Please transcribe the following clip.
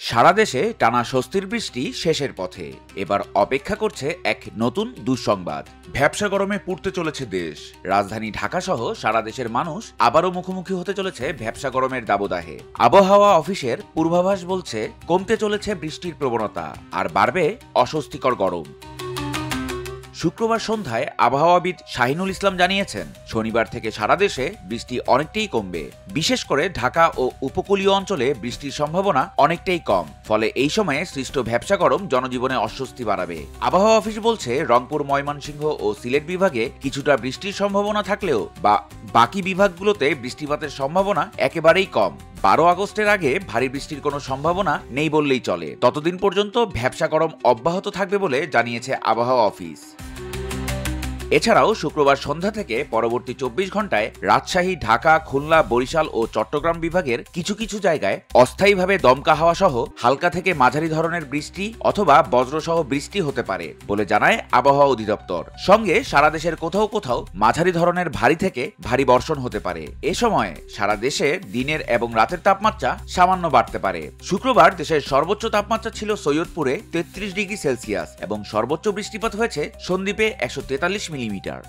সারা দেশে টানা স্বস্তির বৃষ্টি শেষের পথে। এবার অপেক্ষা করছে এক নতুন দুঃসংবাদ। ভ্যাপসা গরমে পুড়তে চলেছে দেশ। রাজধানী ঢাকা সহ সারা দেশের মানুষ আবারও মুখোমুখি হতে চলেছে ভ্যাপসা গরমের দাবদাহে। আবহাওয়া অফিসের পূর্বাভাস বলছে কমতে চলেছে বৃষ্টির প্রবণতা আর বাড়বে অস্বস্তিকর গরম। শুক্রবার সন্ধ্যায় আবহাওয়াবিদ শাহিনুল ইসলাম জানিয়েছেন, শনিবার থেকে সারা দেশে বৃষ্টি অনেকটাই কমবে। বিশেষ করে ঢাকা ও উপকূলীয় অঞ্চলে বৃষ্টির সম্ভাবনা অনেকটাই কম। ফলে এই সময়ে সৃষ্ট ভ্যাপসা গরম জনজীবনে অস্বস্তি বাড়াবে। আবহাওয়া অফিস বলছে, রংপুর, ময়মনসিংহ ও সিলেট বিভাগে কিছুটা বৃষ্টির সম্ভাবনা থাকলেও বাকি বিভাগগুলোতে বৃষ্টিপাতের সম্ভাবনা একেবারেই কম। 12 আগস্টের আগে ভারী বৃষ্টির কোনো সম্ভাবনা নেই বললেই চলে। ততদিন পর্যন্ত ভ্যাপসা গরম অব্যাহত থাকবে বলে জানিয়েছে আবহাওয়া অফিস। এছাড়াও শুক্রবার সন্ধ্যা থেকে পরবর্তী 24 ঘন্টায় রাজশাহী, ঢাকা, খুলনা, বরিশাল ও চট্টগ্রাম বিভাগের কিছু কিছু জায়গায় অস্থায়ীভাবে দমকা হাওয়া সহ হালকা থেকে মাঝারি ধরনের বৃষ্টি অথবা বজ্রসহ বৃষ্টি হতে পারে বলে জানায় আবহাওয়া অধিদপ্তর। সঙ্গে সারা দেশের কোথাও কোথাও মাঝারি ধরনের ভারী থেকে ভারী বর্ষণ হতে পারে। এ সময় সারা দেশে দিনের এবং রাতের তাপমাত্রা সামান্য বাড়তে পারে। শুক্রবার দেশের সর্বোচ্চ তাপমাত্রা ছিল সৈয়দপুরে 33 ডিগ্রি সেলসিয়াস এবং সর্বোচ্চ বৃষ্টিপাত হয়েছে সন্দ্বীপে 143 মিলিমিটার।